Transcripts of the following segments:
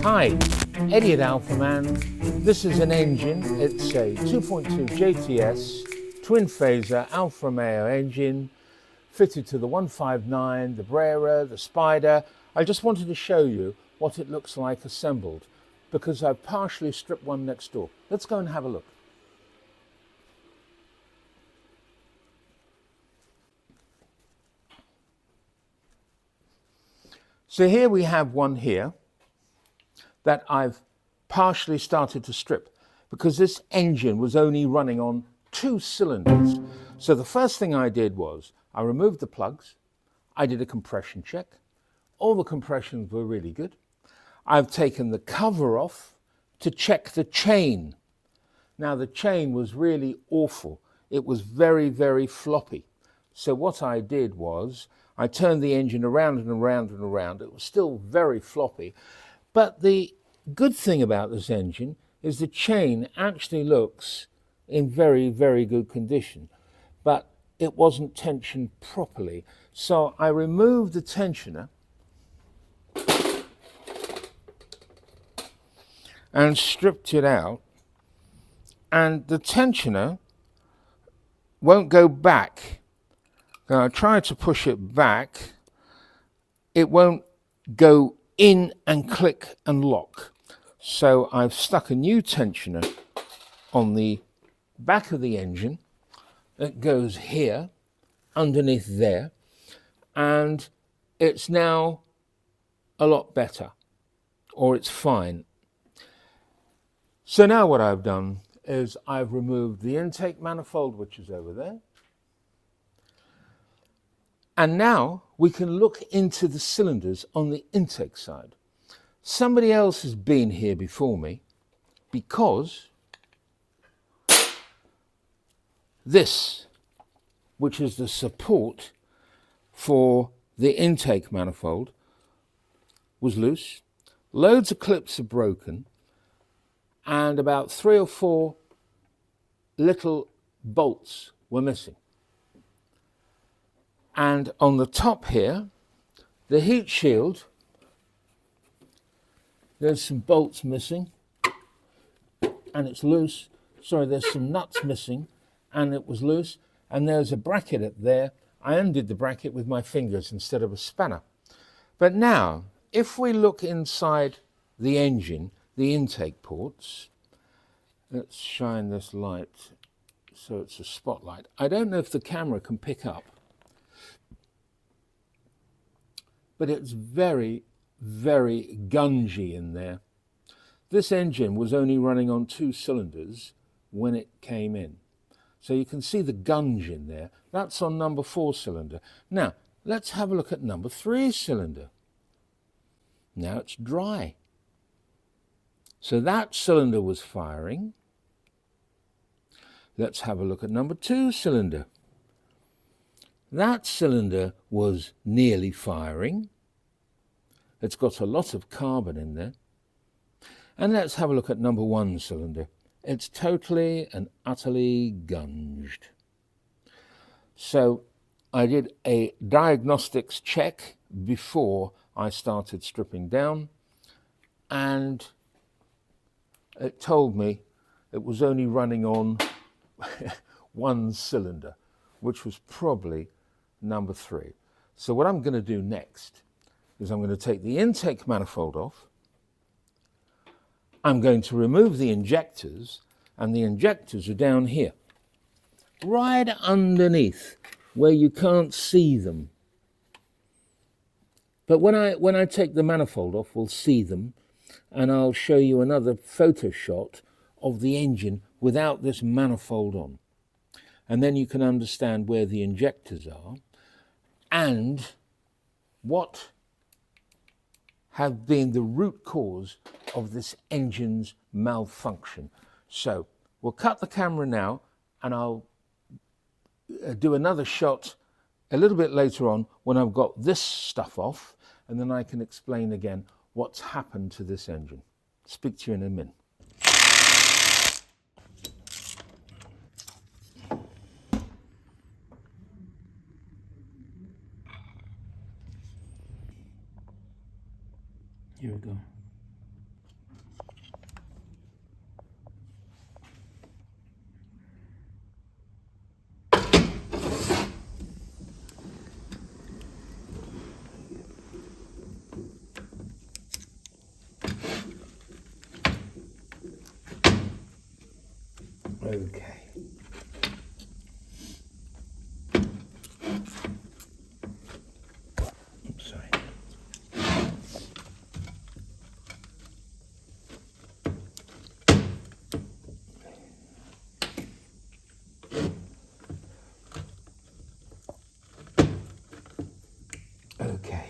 Hi, Eddie at ALFAMAN. This is an engine. It's a 2.2 JTS twin phaser Alfa Romeo engine fitted to the 159, the Brera, the Spider. I just wanted to show you what it looks like assembled because I've partially stripped one next door. Let's go and have a look. So here we have one here that I've partially started to strip because this engine was only running on 2 cylinders. So the first thing I did was I removed the plugs, I did a compression check, all the compressions were really good. I've taken the cover off to check the chain. Now the chain was really awful. It was very, very floppy. So what I did was I turned the engine around and around and around. It was still very floppy. But the good thing about this engine is the chain actually looks in very, very good condition. But it wasn't tensioned properly. So I removed the tensioner and stripped it out. And the tensioner won't go back. Now I try to push it back. It won't go in and click and lock. So I've stuck a new tensioner on the back of the engine. It goes here, underneath there, and it's now a lot better, or it's fine. So now what I've done is I've removed the intake manifold, which is over there. And now we can look into the cylinders on the intake side. Somebody else has been here before me because this, which is the support for the intake manifold, was loose. Loads of clips are broken and about 3 or 4 little bolts were missing. And on the top here, the heat shield, there's some bolts missing and it's loose. Sorry, there's some nuts missing and it was loose. And there's a bracket up there. I undid the bracket with my fingers instead of a spanner. But now, if we look inside the engine, the intake ports, let's shine this light so it's a spotlight. I don't know if the camera can pick up, but it's very, very gungy in there. This engine was only running on 2 cylinders when it came in. So you can see the gunge in there. That's on number 4 cylinder. Now, let's have a look at number 3 cylinder. Now it's dry. So that cylinder was firing. Let's have a look at number 2 cylinder. That cylinder was nearly firing. It's got a lot of carbon in there. And let's have a look at number 1 cylinder. It's totally and utterly gunged. So I did a diagnostics check before I started stripping down, and it told me it was only running on 1 cylinder, which was probably number 3. So what I'm going to do next is I'm going to take the intake manifold off. I'm going to remove the injectors, and the injectors are down here, right underneath where you can't see them. But when I take the manifold off, we'll see them, and I'll show you another photo shot of the engine without this manifold on. And then you can understand where the injectors are and what have been the root cause of this engine's malfunction. So we'll cut the camera now, and I'll do another shot a little bit later on when I've got this stuff off, and then I can explain again what's happened to this engine. Speak to you in a minute. Here we go. Okay. Oops, sorry. Okay.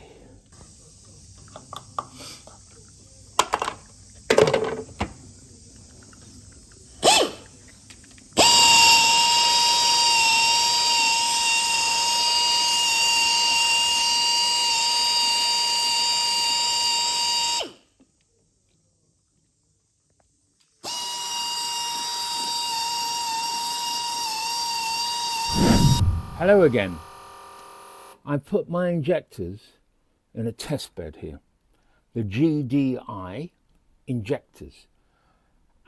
Hello again. I put my injectors in a test bed here, the GDI injectors.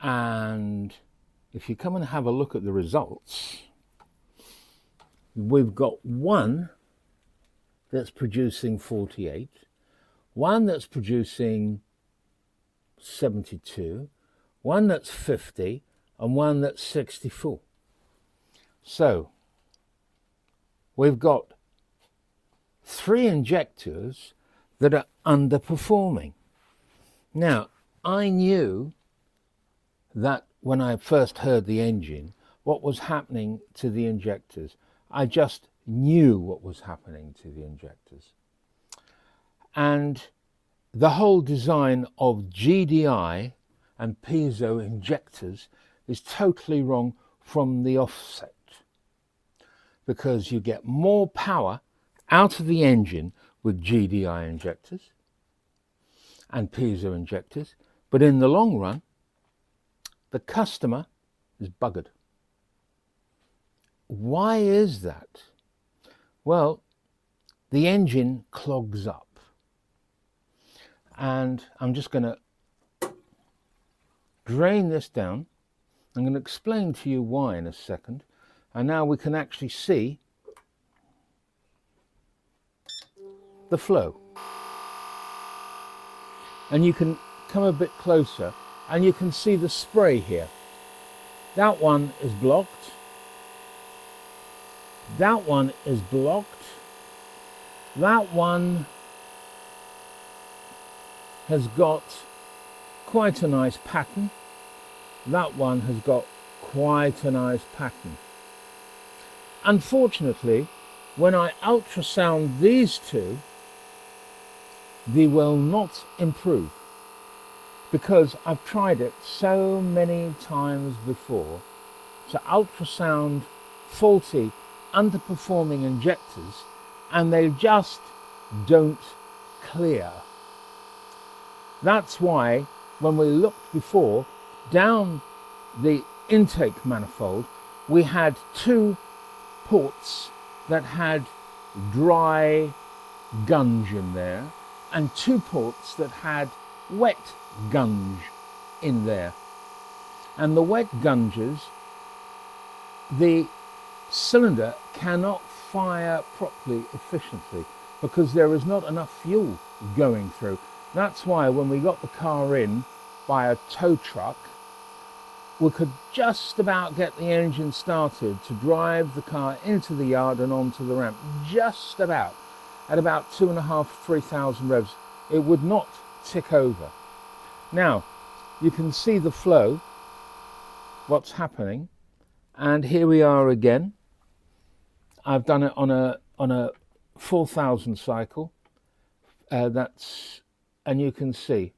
And if you come and have a look at the results, we've got one that's producing 48, one that's producing 72, one that's 50, and one that's 64. So we've got 3 injectors that are underperforming. Now, I knew that when I first heard the engine, what was happening to the injectors. I just knew what was happening to the injectors. And the whole design of GDI and piezo injectors is totally wrong from the offset, because you get more power out of the engine with GDI injectors and piezo injectors, but in the long run, the customer is buggered. Why is that? Well, the engine clogs up. And I'm just going to drain this down. I'm going to explain to you why in a second. And now we can actually see the flow. And you can come a bit closer and you can see the spray here. That one is blocked. That one is blocked. That one has got quite a nice pattern. That one has got quite a nice pattern. Unfortunately, when I ultrasound these two, they will not improve, because I've tried it so many times before to ultrasound faulty, underperforming injectors, and they just don't clear. That's why when we looked before down the intake manifold, we had 2 ports that had dry gunge in there and 2 ports that had wet gunge in there. And the wet gunges, the cylinder cannot fire properly efficiently because there is not enough fuel going through. That's why when we got the car in by a tow truck, we could just about get the engine started to drive the car into the yard and onto the ramp. Just about. At about 2,500 to 3,000 revs, it would not tick over. Now, you can see the flow, what's happening, and here we are again. I've done it on a 4,000 cycle. And you can see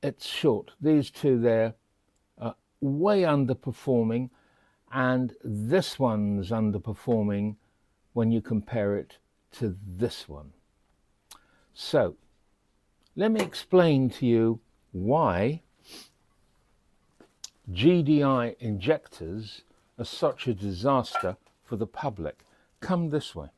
it's short. These 2 there are way underperforming, and this one's underperforming when you compare it to this one. So let me explain to you why GDI injectors are such a disaster for the public. Come this way.